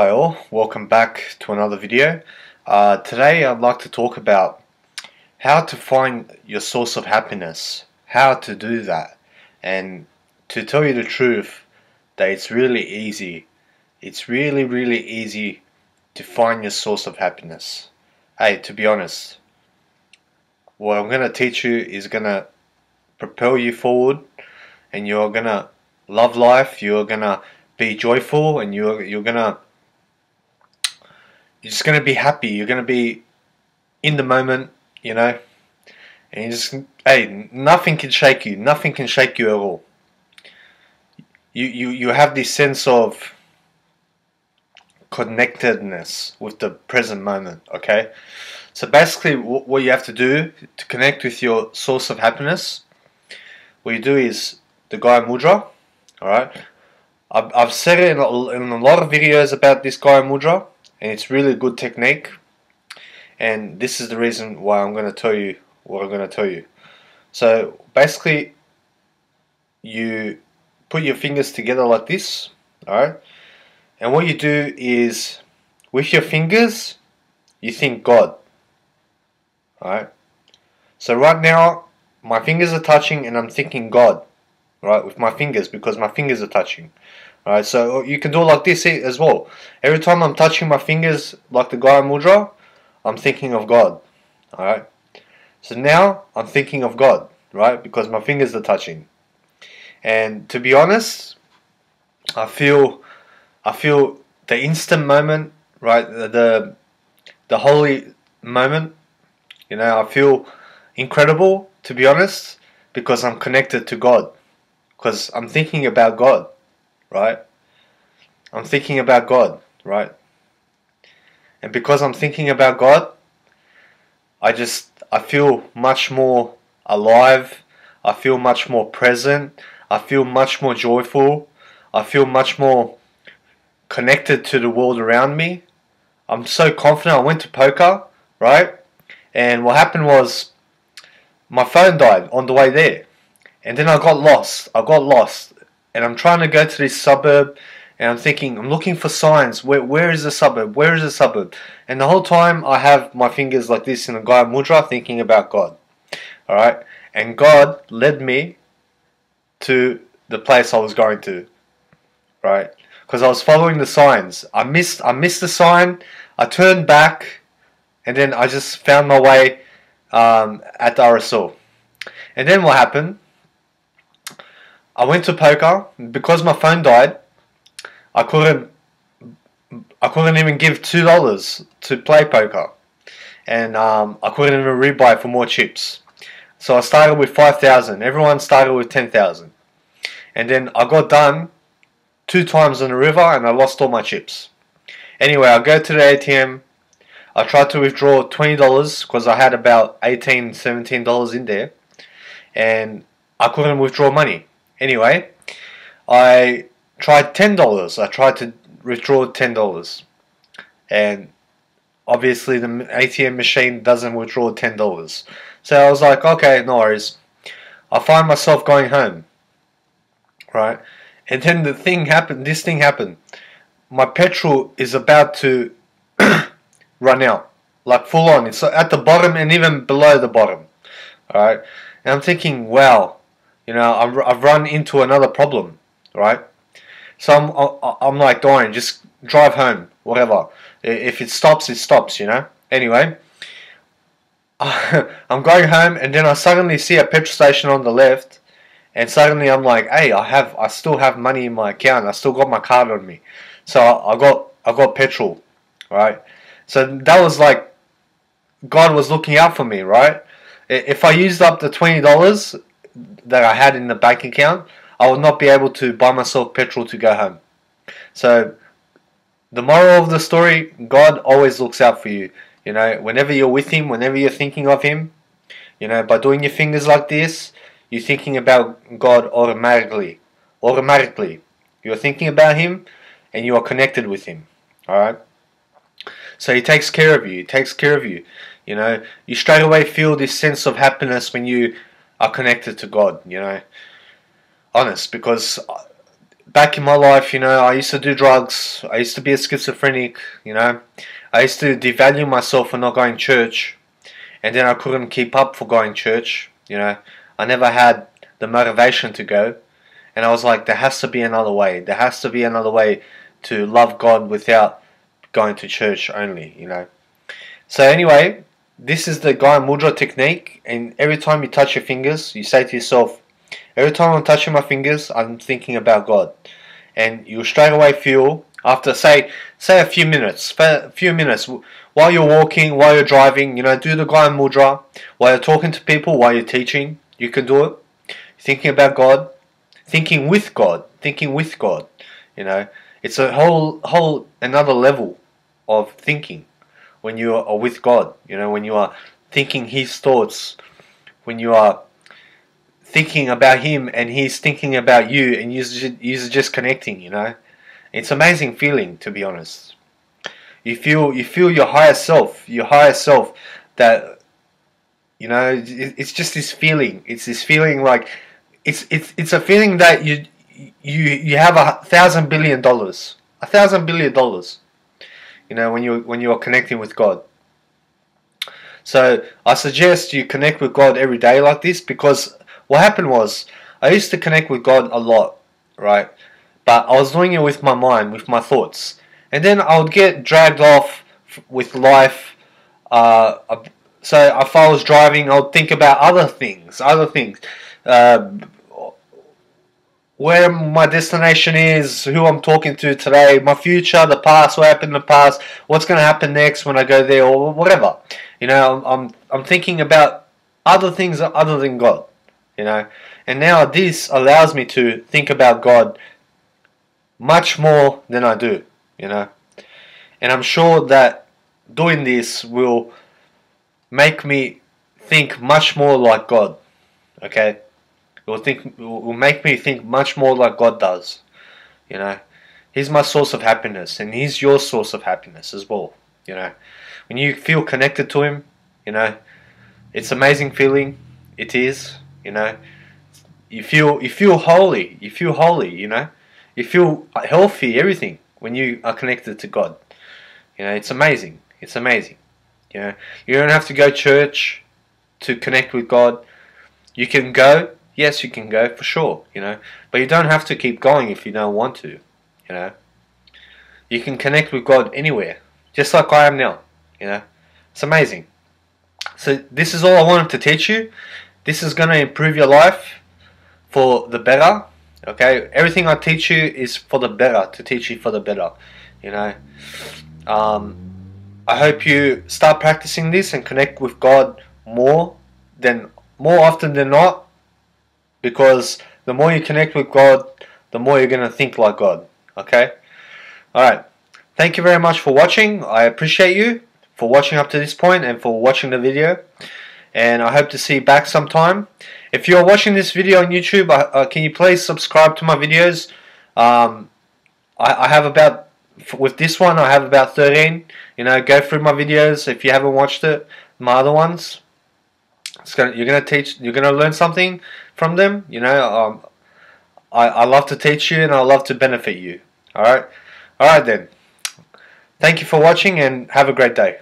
Hi all, welcome back to another video. Today I'd like to talk about how to find your source of happiness, how to do that, and to tell you the truth that it's really easy. It's really easy to find your source of happiness. Hey, to be honest, what I'm going to teach you is going to propel you forward, and you're going to love life, you're going to be joyful, and you're just gonna be happy. You're gonna be in the moment, and you just, hey, nothing can shake you. Nothing can shake you at all. You have this sense of connectedness with the present moment. Okay, so basically, what you have to do to connect with your source of happiness, what you do is the Gaya Mudra. All right, I've said it in a lot of videos about this Gaya Mudra, and it's really good technique. And this is the reason why I'm going to tell you what I'm going to tell you. So basically, you put your fingers together like this, alright? And what you do is, with your fingers, you think God, alright? So right now, my fingers are touching and I'm thinking God, right, with my fingers, because my fingers are touching. Alright, so you can do it like this as well. Every time I'm touching my fingers, like the Gaya Mudra, I'm thinking of God. Alright? So now I'm thinking of God, right? Because my fingers are touching. And to be honest, I feel the instant moment, right? The holy moment. I feel incredible, to be honest, because I'm connected to God. Because I'm thinking about God, right? I'm thinking about God, right? And because I'm thinking about God, I feel much more alive. I feel much more present. I feel much more joyful. I feel much more connected to the world around me. I'm so confident. I went to poker, right? And what happened was my phone died on the way there. And then I got lost. And I'm trying to go to this suburb, and I'm thinking, I'm looking for signs. Where is the suburb? Where is the suburb? And the whole time I have my fingers like this in a Gaya Mudra, thinking about God. Alright? And God led me to the place I was going to. Right? Because I was following the signs. I missed the sign. I turned back, and then I just found my way at the RSL. And then what happened? I went to poker. Because my phone died, I couldn't even give $2 to play poker, and I couldn't even rebuy for more chips. So I started with 5,000. Everyone started with 10,000, and then I got done 2 times on the river, and I lost all my chips. Anyway, I go to the ATM. I tried to withdraw $20 because I had about $18, $17 in there, and I couldn't withdraw money. Anyway, I tried $10. I tried to withdraw $10, and obviously the ATM machine doesn't withdraw $10. So I was like, okay, no worries. I find myself going home, right? And then this thing happened. My petrol is about to run out, like full on. It's at the bottom and even below the bottom, alright? And I'm thinking, wow, I've run into another problem, right? So I'm like, Dorian, just drive home, whatever. If it stops, it stops, Anyway, I'm going home, and then I suddenly see a petrol station on the left, and suddenly I'm like, hey, I still have money in my account. I still got my card on me, so I got petrol, right? So that was like God was looking out for me, right? If I used up the $20 that I had in the bank account, I would not be able to buy myself petrol to go home. So the moral of the story, God always looks out for you. Whenever you're with Him, whenever you're thinking of Him, by doing your fingers like this, you're thinking about God automatically. Automatically. You're thinking about Him, and you are connected with Him. Alright? So He takes care of you. He takes care of you. You straight away feel this sense of happiness when you are connected to God, honest, because back in my life, I used to do drugs. I used to be a schizophrenic. I used to devalue myself for not going to church, and then I couldn't keep up for going to church. I never had the motivation to go, and I was like, there has to be another way. There has to be another way to love God without going to church only. So anyway, this is the Gaya Mudra technique, and every time you touch your fingers, you say to yourself, every time I'm touching my fingers, I'm thinking about God. And you'll straight away feel, after say a few minutes, while you're walking, while you're driving, do the Gaya Mudra, while you're talking to people, while you're teaching, you can do it. Thinking about God, thinking with God. It's a whole another level of thinking when you are with God. When you are thinking His thoughts, when you are thinking about Him and He's thinking about you, and you're just connecting. It's an amazing feeling, to be honest. You feel your higher self that it's just this feeling. It's this feeling like it's a feeling that you have $1,000 billion, $1,000 billion. When you are connecting with God. So I suggest you connect with God every day like this, because what happened was I used to connect with God a lot, right? But I was doing it with my mind, with my thoughts, and then I would get dragged off with life. So if I was driving, I would think about other things. Where my destination is, who I'm talking to today, my future, the past, what happened in the past, what's going to happen next when I go there, or whatever. I'm thinking about other things other than God. And now this allows me to think about God much more than I do. And I'm sure that doing this will make me think much more like God. Okay. It will make me think much more like God does. He's my source of happiness, and He's your source of happiness as well. When you feel connected to Him, it's an amazing feeling. It is. You feel holy. You feel holy. You feel healthy. Everything when you are connected to God. It's amazing. It's amazing. You don't have to go to church to connect with God. You can go. Yes, you can go for sure, but you don't have to keep going if you don't want to, You can connect with God anywhere, just like I am now, It's amazing. So this is all I wanted to teach you. This is going to improve your life for the better, okay? Everything I teach you is for the better, to teach you for the better, I hope you start practicing this and connect with God more often than not. Because the more you connect with God, the more you're going to think like God. Okay? Alright. Thank you very much for watching. I appreciate you for watching up to this point and for watching the video. And I hope to see you back sometime. If you're watching this video on YouTube, can you please subscribe to my videos? I have about, with this one, I have about 13. Go through my videos if you haven't watched it. My other ones. You're gonna learn something from them. I love to teach you and I love to benefit you. Alright then. Thank you for watching and have a great day.